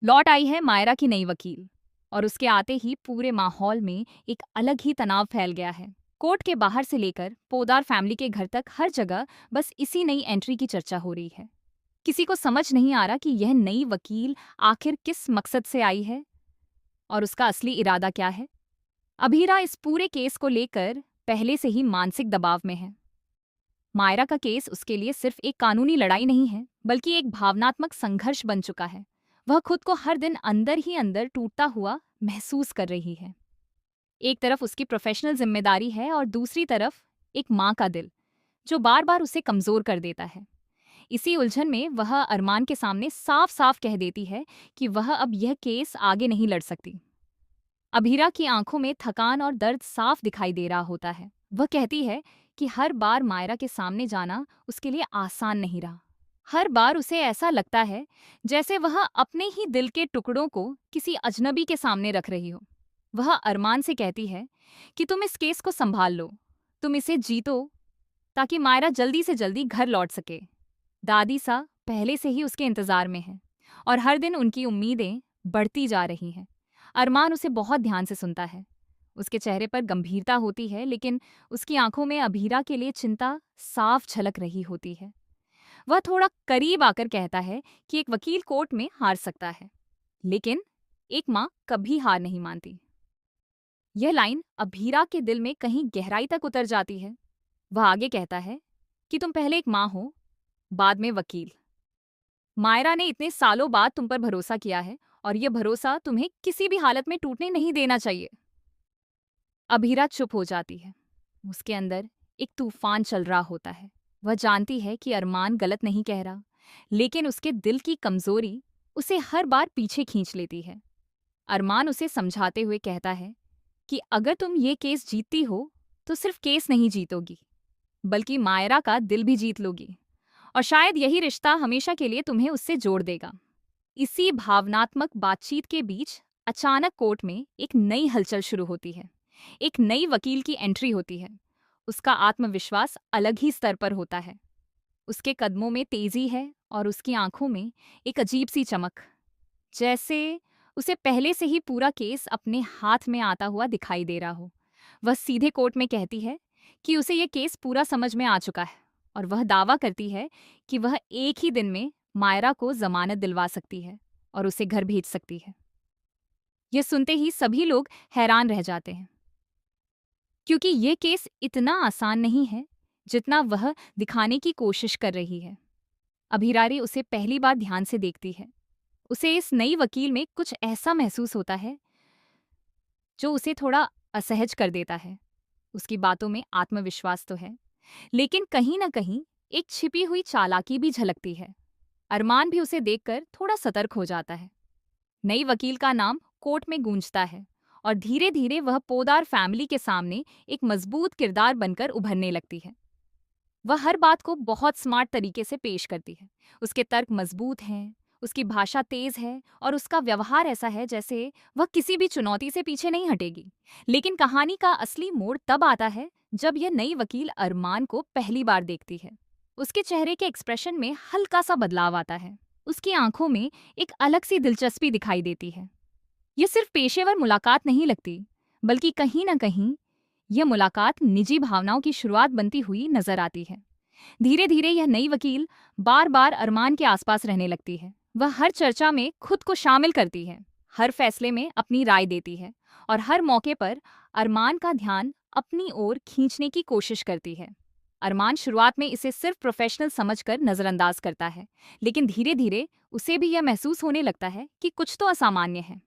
लौट आई है मायरा की नई वकील। और उसके आते ही पूरे माहौल में एक अलग ही तनाव फैल गया है। कोर्ट के बाहर से लेकर पोदार फैमिली के घर तक हर जगह बस इसी नई एंट्री की चर्चा हो रही है। किसी को समझ नहीं आ रहा कि यह नई वकील आखिर किस मकसद से आई है और उसका असली इरादा क्या है। अभीरा इस पूरे केस को लेकर पहले से ही मानसिक दबाव में है। मायरा का केस उसके लिए सिर्फ एक कानूनी लड़ाई नहीं है, बल्कि एक भावनात्मक संघर्ष बन चुका है। वह खुद को हर दिन अंदर ही अंदर टूटता हुआ महसूस कर रही है। एक तरफ उसकी प्रोफेशनल जिम्मेदारी है और दूसरी तरफ एक माँ का दिल, जो बार बार उसे कमजोर कर देता है। इसी उलझन में वह अरमान के सामने साफ साफ कह देती है कि वह अब यह केस आगे नहीं लड़ सकती। अभीरा की आंखों में थकान और दर्द साफ दिखाई दे रहा होता है। वह कहती है कि हर बार मायरा के सामने जाना उसके लिए आसान नहीं रहा। हर बार उसे ऐसा लगता है जैसे वह अपने ही दिल के टुकड़ों को किसी अजनबी के सामने रख रही हो। वह अरमान से कहती है कि तुम इस केस को संभाल लो, तुम इसे जीतो, ताकि मायरा जल्दी से जल्दी घर लौट सके। दादी सा पहले से ही उसके इंतजार में है और हर दिन उनकी उम्मीदें बढ़ती जा रही हैं। अरमान उसे बहुत ध्यान से सुनता है। उसके चेहरे पर गंभीरता होती है, लेकिन उसकी आंखों में अभीरा के लिए चिंता साफ झलक रही होती है। वह थोड़ा करीब आकर कहता है कि एक वकील कोर्ट में हार सकता है, लेकिन एक माँ कभी हार नहीं मानती। यह लाइन अभीरा के दिल में कहीं गहराई तक उतर जाती है। वह आगे कहता है कि तुम पहले एक माँ हो, बाद में वकील। मायरा ने इतने सालों बाद तुम पर भरोसा किया है और यह भरोसा तुम्हें किसी भी हालत में टूटने नहीं देना चाहिए। अभीरा चुप हो जाती है। उसके अंदर एक तूफान चल रहा होता है। वह जानती है कि अरमान गलत नहीं कह रहा, लेकिन उसके दिल की कमजोरी उसे हर बार पीछे खींच लेती है। अरमान उसे समझाते हुए कहता है कि अगर तुम ये केस जीतती हो तो सिर्फ केस नहीं जीतोगी, बल्कि मायरा का दिल भी जीत लोगी, और शायद यही रिश्ता हमेशा के लिए तुम्हें उससे जोड़ देगा। इसी भावनात्मक बातचीत के बीच अचानक कोर्ट में एक नई हलचल शुरू होती है। एक नई वकील की एंट्री होती है। उसका आत्मविश्वास अलग ही स्तर पर होता है। उसके कदमों में तेजी है और उसकी आंखों में एक अजीब सी चमक, जैसे उसे पहले से ही पूरा केस अपने हाथ में आता हुआ दिखाई दे रहा हो। वह सीधे कोर्ट में कहती है कि उसे यह केस पूरा समझ में आ चुका है, और वह दावा करती है कि वह एक ही दिन में मायरा को जमानत दिलवा सकती है और उसे घर भेज सकती है। यह सुनते ही सभी लोग हैरान रह जाते हैं, क्योंकि यह केस इतना आसान नहीं है जितना वह दिखाने की कोशिश कर रही है। अभिरारी उसे पहली बार ध्यान से देखती है। उसे इस नई वकील में कुछ ऐसा महसूस होता है जो उसे थोड़ा असहज कर देता है। उसकी बातों में आत्मविश्वास तो है, लेकिन कहीं ना कहीं एक छिपी हुई चालाकी भी झलकती है। अरमान भी उसे देखकर थोड़ा सतर्क हो जाता है। नई वकील का नाम कोर्ट में गूंजता है और धीरे धीरे वह पोदार फैमिली के सामने एक मजबूत किरदार बनकर उभरने लगती है। वह हर बात को बहुत स्मार्ट तरीके से पेश करती है। उसके तर्क मजबूत हैं, उसकी भाषा तेज है और उसका व्यवहार ऐसा है जैसे वह किसी भी चुनौती से पीछे नहीं हटेगी। लेकिन कहानी का असली मोड़ तब आता है जब यह नई वकील अरमान को पहली बार देखती है। उसके चेहरे के एक्सप्रेशन में हल्का सा बदलाव आता है। उसकी आंखों में एक अलग सी दिलचस्पी दिखाई देती है। यह सिर्फ पेशेवर मुलाकात नहीं लगती, बल्कि कहीं ना कहीं यह मुलाकात निजी भावनाओं की शुरुआत बनती हुई नजर आती है। धीरे धीरे यह नई वकील बार बार अरमान के आसपास रहने लगती है। वह हर चर्चा में खुद को शामिल करती है, हर फैसले में अपनी राय देती है और हर मौके पर अरमान का ध्यान अपनी ओर खींचने की कोशिश करती है। अरमान शुरुआत में इसे सिर्फ प्रोफेशनल समझकर नजरअंदाज करता है, लेकिन धीरे धीरे उसे भी यह महसूस होने लगता है कि कुछ तो असामान्य है।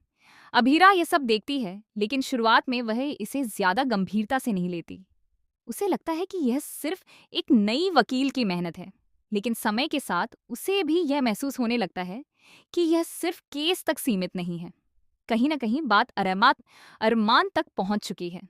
अभीरा ये सब देखती है, लेकिन शुरुआत में वह इसे ज्यादा गंभीरता से नहीं लेती। उसे लगता है कि यह सिर्फ एक नई वकील की मेहनत है, लेकिन समय के साथ उसे भी यह महसूस होने लगता है कि यह सिर्फ केस तक सीमित नहीं है। कहीं ना कहीं बात अरमान तक पहुंच चुकी है।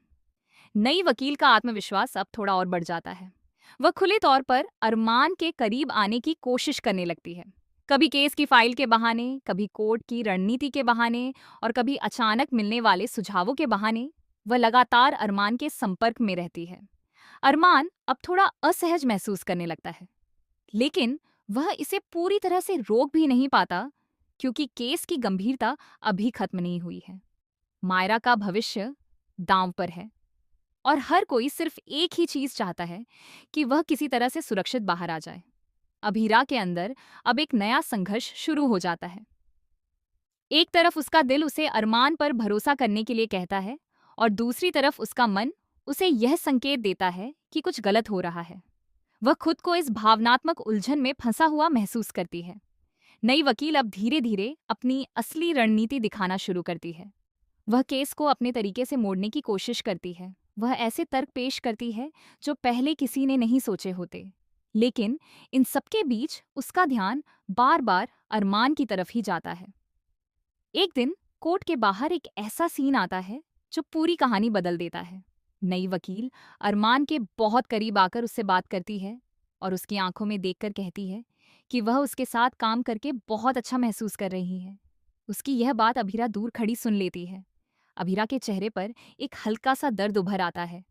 नई वकील का आत्मविश्वास अब थोड़ा और बढ़ जाता है। वह खुले तौर पर अरमान के करीब आने की कोशिश करने लगती है। कभी केस की फाइल के बहाने, कभी कोर्ट की रणनीति के बहाने और कभी अचानक मिलने वाले सुझावों के बहाने वह लगातार अरमान के संपर्क में रहती है। अरमान अब थोड़ा असहज महसूस करने लगता है, लेकिन वह इसे पूरी तरह से रोक भी नहीं पाता, क्योंकि केस की गंभीरता अभी खत्म नहीं हुई है। मायरा का भविष्य दांव पर है और हर कोई सिर्फ एक ही चीज चाहता है कि वह किसी तरह से सुरक्षित बाहर आ जाए। अभीरा के अंदर अब एक नया संघर्ष शुरू हो जाता है। एक तरफ उसका दिल उसे अरमान पर भरोसा करने के लिए कहता है और दूसरी तरफ उसका मन उसे यह संकेत देता है कि कुछ गलत हो रहा है। वह खुद को इस भावनात्मक उलझन में फंसा हुआ महसूस करती है। नई वकील अब धीरे धीरे अपनी असली रणनीति दिखाना शुरू करती है। वह केस को अपने तरीके से मोड़ने की कोशिश करती है। वह ऐसे तर्क पेश करती है जो पहले किसी ने नहीं सोचे होते। लेकिन इन सबके बीच उसका ध्यान बार बार अरमान की तरफ ही जाता है। एक दिन कोर्ट के बाहर एक ऐसा सीन आता है जो पूरी कहानी बदल देता है। नई वकील अरमान के बहुत करीब आकर उससे बात करती है और उसकी आंखों में देखकर कहती है कि वह उसके साथ काम करके बहुत अच्छा महसूस कर रही है। उसकी यह बात अभीरा दूर खड़ी सुन लेती है। अभीरा के चेहरे पर एक हल्का सा दर्द उभर आता है